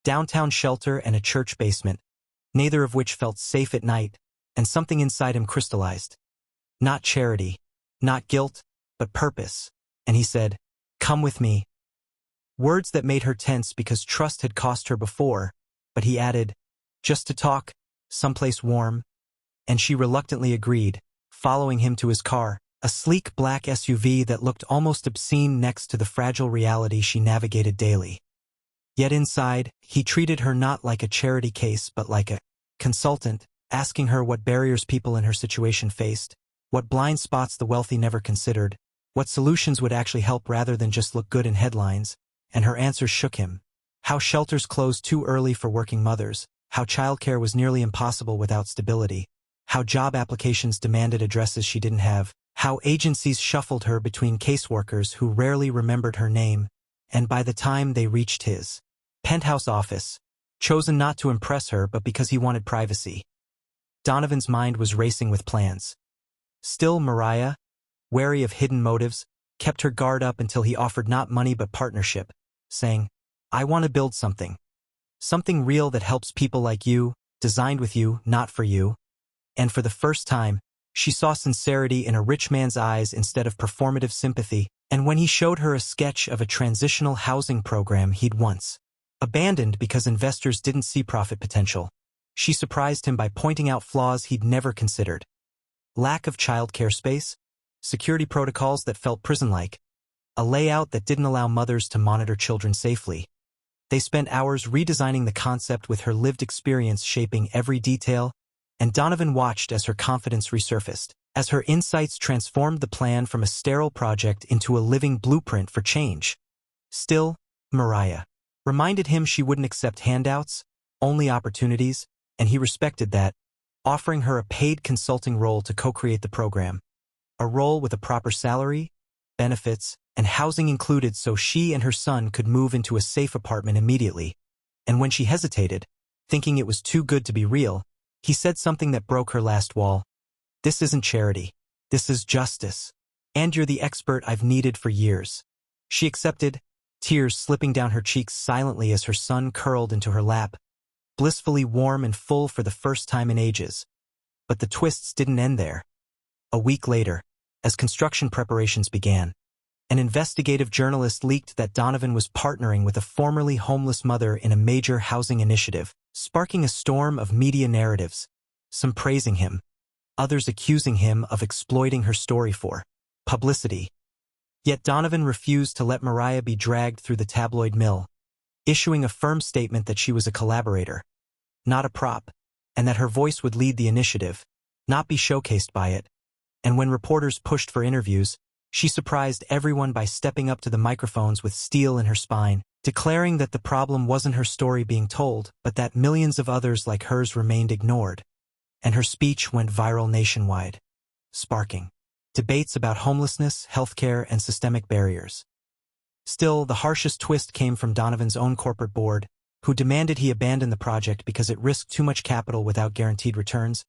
downtown shelter and a church basement, neither of which felt safe at night, and something inside him crystallized. Not charity, not guilt, but purpose. And he said, "Come with me." Words that made her tense because trust had cost her before, but he added, "Just to talk, someplace warm." And she reluctantly agreed, following him to his car, a sleek black SUV that looked almost obscene next to the fragile reality she navigated daily. Yet inside, he treated her not like a charity case but like a consultant, asking her what barriers people in her situation faced, what blind spots the wealthy never considered, what solutions would actually help rather than just look good in headlines, and her answers shook him. How shelters closed too early for working mothers, how childcare was nearly impossible without stability, how job applications demanded addresses she didn't have, how agencies shuffled her between caseworkers who rarely remembered her name, and by the time they reached his penthouse office, chosen not to impress her but because he wanted privacy. Donovan's mind was racing with plans. Still, Mariah, wary of hidden motives, kept her guard up until he offered not money but partnership, saying, "I want to build something. Something real that helps people like you, designed with you, not for you." And for the first time, she saw sincerity in a rich man's eyes instead of performative sympathy, and when he showed her a sketch of a transitional housing program he'd once abandoned because investors didn't see profit potential, she surprised him by pointing out flaws he'd never considered. Lack of childcare space, security protocols that felt prison-like, a layout that didn't allow mothers to monitor children safely. They spent hours redesigning the concept with her lived experience shaping every detail, and Donovan watched as her confidence resurfaced, as her insights transformed the plan from a sterile project into a living blueprint for change. Still, Mariah reminded him she wouldn't accept handouts, only opportunities, and he respected that, offering her a paid consulting role to co-create the program. A role with a proper salary, benefits, and housing included so she and her son could move into a safe apartment immediately. And when she hesitated, thinking it was too good to be real, he said something that broke her last wall. "This isn't charity. This is justice. And you're the expert I've needed for years." She accepted, tears slipping down her cheeks silently as her son curled into her lap, blissfully warm and full for the first time in ages. But the twists didn't end there. A week later, as construction preparations began, an investigative journalist leaked that Donovan was partnering with a formerly homeless mother in a major housing initiative, sparking a storm of media narratives, some praising him, others accusing him of exploiting her story for publicity. Yet Donovan refused to let Mariah be dragged through the tabloid mill, issuing a firm statement that she was a collaborator, not a prop, and that her voice would lead the initiative, not be showcased by it. And when reporters pushed for interviews, she surprised everyone by stepping up to the microphones with steel in her spine, declaring that the problem wasn't her story being told, but that millions of others like hers remained ignored. And her speech went viral nationwide, sparking debates about homelessness, healthcare, and systemic barriers. Still, the harshest twist came from Donovan's own corporate board, who demanded he abandon the project because it risked too much capital without guaranteed returns.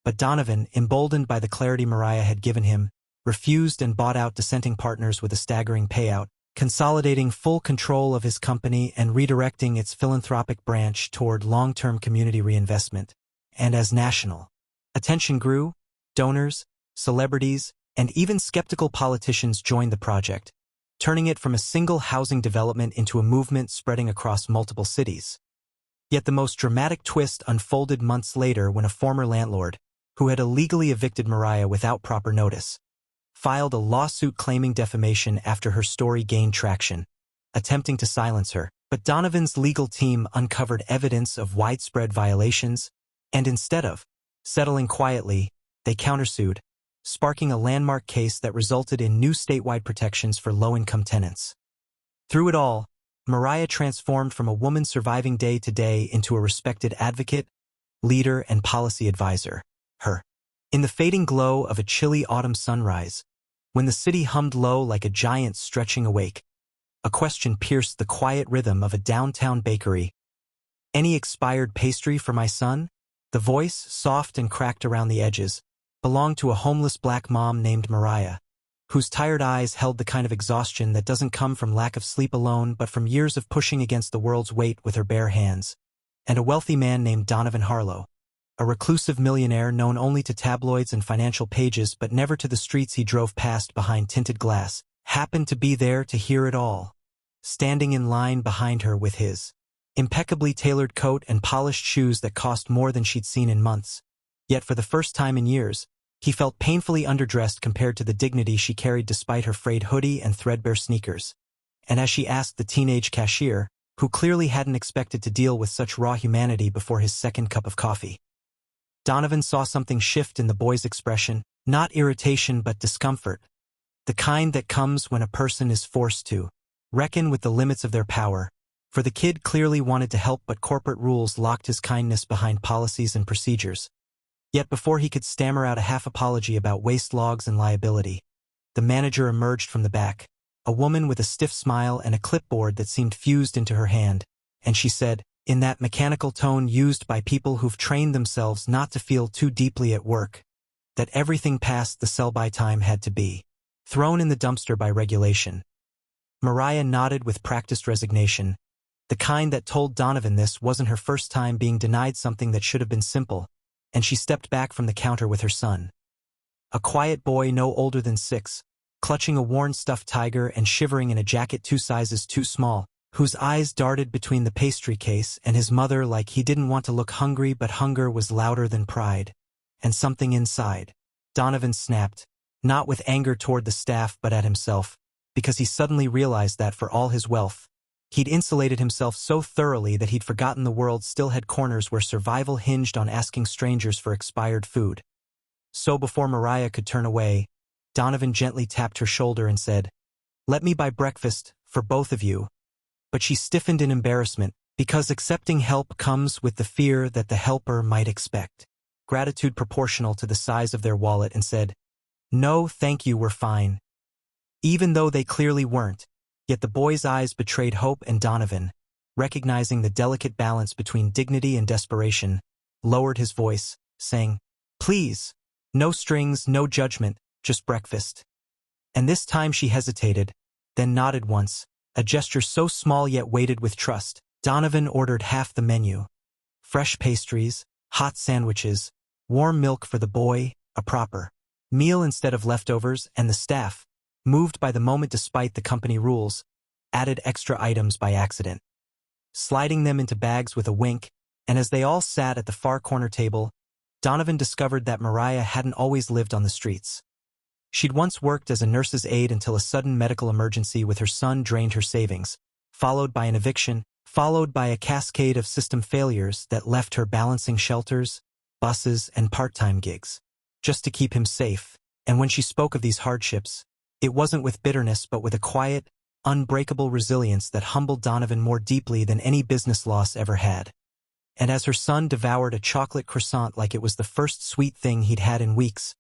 But Donovan, emboldened by the clarity Mariah had given him, refused and bought out dissenting partners with a staggering payout, consolidating full control of his company and redirecting its philanthropic branch toward long-term community reinvestment. And as national attention grew, donors, celebrities, and even skeptical politicians joined the project, turning it from a single housing development into a movement spreading across multiple cities. Yet the most dramatic twist unfolded months later when a former landlord, who had illegally evicted Mariah without proper notice, filed a lawsuit claiming defamation after her story gained traction, attempting to silence her. But Donovan's legal team uncovered evidence of widespread violations, and instead of settling quietly, they countersued, sparking a landmark case that resulted in new statewide protections for low-income tenants. Through it all, Mariah transformed from a woman surviving day to day into a respected advocate, leader, and policy advisor. In the fading glow of a chilly autumn sunrise, when the city hummed low like a giant stretching awake, a question pierced the quiet rhythm of a downtown bakery. "Any expired pastry for my son?" The voice, soft and cracked around the edges, belonged to a homeless black mom named Mariah, whose tired eyes held the kind of exhaustion that doesn't come from lack of sleep alone but from years of pushing against the world's weight with her bare hands, and a wealthy man named Donovan Harlow, a reclusive millionaire known only to tabloids and financial pages but never to the streets he drove past behind tinted glass, happened to be there to hear it all, standing in line behind her with his impeccably tailored coat and polished shoes that cost more than she'd seen in months. Yet for the first time in years, he felt painfully underdressed compared to the dignity she carried despite her frayed hoodie and threadbare sneakers. And as she asked the teenage cashier, who clearly hadn't expected to deal with such raw humanity before his second cup of coffee, Donovan saw something shift in the boy's expression, not irritation but discomfort, the kind that comes when a person is forced to reckon with the limits of their power, for the kid clearly wanted to help but corporate rules locked his kindness behind policies and procedures. Yet before he could stammer out a half apology about waste logs and liability, the manager emerged from the back, a woman with a stiff smile and a clipboard that seemed fused into her hand, and she said, in that mechanical tone used by people who've trained themselves not to feel too deeply at work, that everything past the sell-by time had to be thrown in the dumpster by regulation. Mariah nodded with practiced resignation, the kind that told Donovan this wasn't her first time being denied something that should have been simple, and she stepped back from the counter with her son, a quiet boy no older than 6, clutching a worn stuffed tiger and shivering in a jacket 2 sizes too small, whose eyes darted between the pastry case and his mother like he didn't want to look hungry but hunger was louder than pride. And something inside. Donovan snapped, not with anger toward the staff but at himself, because he suddenly realized that for all his wealth, he'd insulated himself so thoroughly that he'd forgotten the world still had corners where survival hinged on asking strangers for expired food. So before Mariah could turn away, Donovan gently tapped her shoulder and said, "Let me buy breakfast for both of you." But she stiffened in embarrassment, because accepting help comes with the fear that the helper might expect gratitude proportional to the size of their wallet, and said, "No, thank you, we're fine." Even though they clearly weren't, yet the boy's eyes betrayed hope, and Donovan, recognizing the delicate balance between dignity and desperation, lowered his voice, saying, "Please, no strings, no judgment, just breakfast." And this time she hesitated, then nodded once, a gesture so small yet weighted with trust. Donovan ordered half the menu. Fresh pastries, hot sandwiches, warm milk for the boy, a proper meal instead of leftovers, and the staff, moved by the moment despite the company rules, added extra items by accident, sliding them into bags with a wink, and as they all sat at the far corner table, Donovan discovered that Mariah hadn't always lived on the streets. She'd once worked as a nurse's aide until a sudden medical emergency with her son drained her savings, followed by an eviction, followed by a cascade of system failures that left her balancing shelters, buses, and part-time gigs, just to keep him safe. And when she spoke of these hardships, it wasn't with bitterness but with a quiet, unbreakable resilience that humbled Donovan more deeply than any business loss ever had. And as her son devoured a chocolate croissant like it was the first sweet thing he'd had in weeks,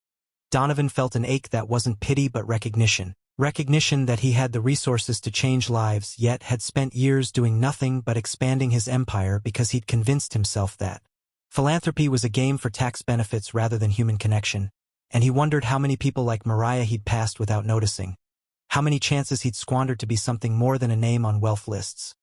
Donovan felt an ache that wasn't pity but recognition. Recognition that he had the resources to change lives yet had spent years doing nothing but expanding his empire because he'd convinced himself that philanthropy was a game for tax benefits rather than human connection, and he wondered how many people like Mariah he'd passed without noticing, how many chances he'd squandered to be something more than a name on wealth lists.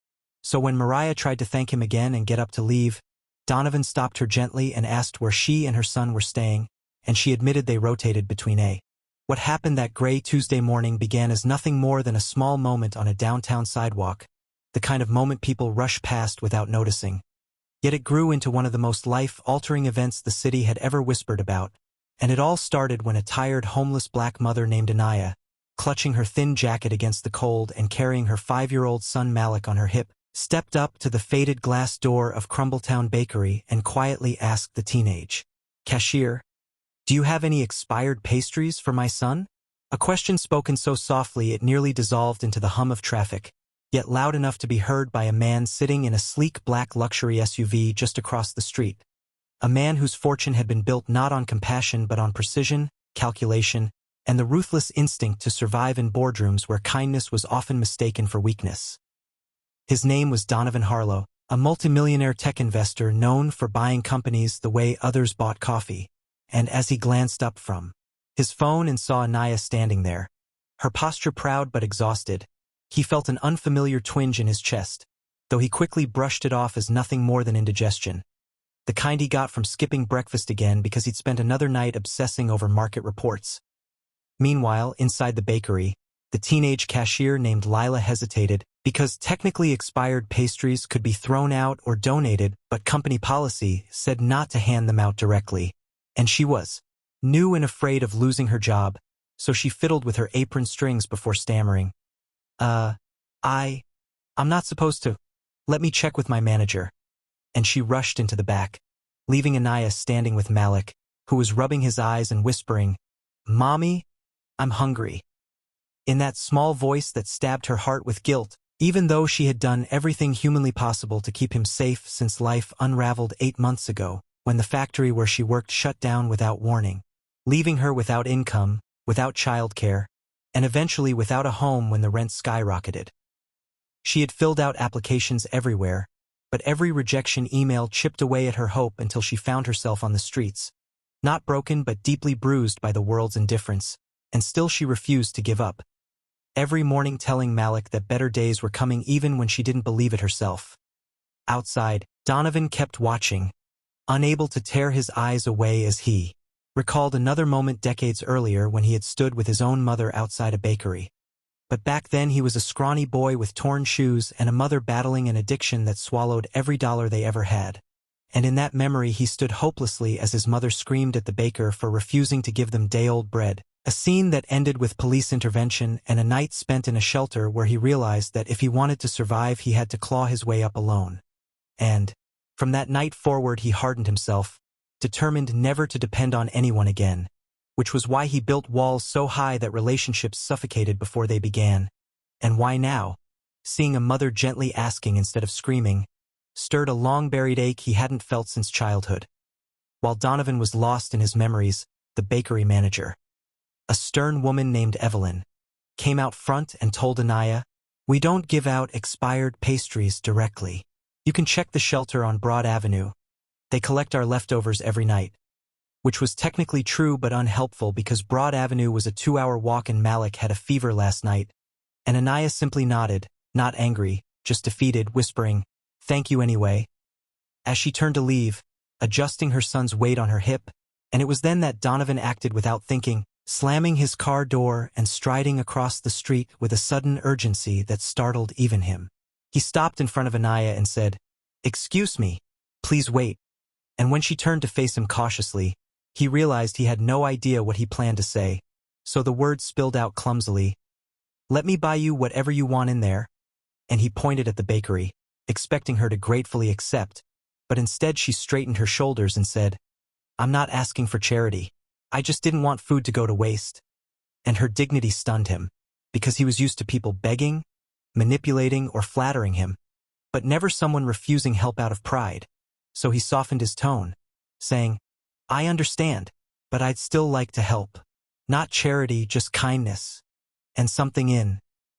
So when Mariah tried to thank him again and get up to leave, Donovan stopped her gently and asked where she and her son were staying, and she admitted they rotated between A. What happened that gray Tuesday morning began as nothing more than a small moment on a downtown sidewalk, the kind of moment people rush past without noticing. Yet it grew into one of the most life-altering events the city had ever whispered about, and it all started when a tired homeless black mother named Anaya, clutching her thin jacket against the cold and carrying her 5-year-old son Malik on her hip, stepped up to the faded glass door of Crumbletown Bakery and quietly asked the teenage cashier, "Do you have any expired pastries for my son?" A question spoken so softly it nearly dissolved into the hum of traffic, yet loud enough to be heard by a man sitting in a sleek black luxury SUV just across the street. A man whose fortune had been built not on compassion but on precision, calculation, and the ruthless instinct to survive in boardrooms where kindness was often mistaken for weakness. His name was Donovan Harlow, a multimillionaire tech investor known for buying companies the way others bought coffee. And as he glanced up from his phone and saw Anaya standing there, her posture proud but exhausted. He felt an unfamiliar twinge in his chest, though he quickly brushed it off as nothing more than indigestion. The kind he got from skipping breakfast again because he'd spent another night obsessing over market reports. Meanwhile, inside the bakery, the teenage cashier named Lila hesitated because technically expired pastries could be thrown out or donated, but company policy said not to hand them out directly. And she was new and afraid of losing her job, so she fiddled with her apron strings before stammering. I'm not supposed to. Let me check with my manager. And she rushed into the back, leaving Anaya standing with Malik, who was rubbing his eyes and whispering, "Mommy, I'm hungry." In that small voice that stabbed her heart with guilt, even though she had done everything humanly possible to keep him safe since life unraveled 8 months ago, when the factory where she worked shut down without warning, leaving her without income, without childcare, and eventually without a home when the rent skyrocketed. She had filled out applications everywhere, but every rejection email chipped away at her hope until she found herself on the streets, not broken but deeply bruised by the world's indifference, and still she refused to give up. Every morning telling Malik that better days were coming even when she didn't believe it herself. Outside, Donovan kept watching, unable to tear his eyes away as he recalled another moment decades earlier when he had stood with his own mother outside a bakery. But back then he was a scrawny boy with torn shoes and a mother battling an addiction that swallowed every dollar they ever had. And in that memory he stood hopelessly as his mother screamed at the baker for refusing to give them day-old bread. A scene that ended with police intervention and a night spent in a shelter where he realized that if he wanted to survive he had to claw his way up alone. And, from that night forward he hardened himself, determined never to depend on anyone again, which was why he built walls so high that relationships suffocated before they began, and why now, seeing a mother gently asking instead of screaming, stirred a long-buried ache he hadn't felt since childhood. While Donovan was lost in his memories, the bakery manager, a stern woman named Evelyn, came out front and told Anaya, "We don't give out expired pastries directly. You can check the shelter on Broad Avenue. They collect our leftovers every night." Which was technically true but unhelpful because Broad Avenue was a 2-hour walk and Malik had a fever last night. And Anaya simply nodded, not angry, just defeated, whispering, "Thank you anyway," as she turned to leave, adjusting her son's weight on her hip, and it was then that Donovan acted without thinking, slamming his car door and striding across the street with a sudden urgency that startled even him. He stopped in front of Anaya and said, "Excuse me, please wait." And when she turned to face him cautiously, he realized he had no idea what he planned to say, so the words spilled out clumsily, "Let me buy you whatever you want in there." And he pointed at the bakery, expecting her to gratefully accept, but instead she straightened her shoulders and said, "I'm not asking for charity. I just didn't want food to go to waste." And her dignity stunned him, because he was used to people begging, manipulating, or flattering him, but never someone refusing help out of pride. So he softened his tone, saying, "I understand, but I'd still like to help. Not charity, just kindness." And something in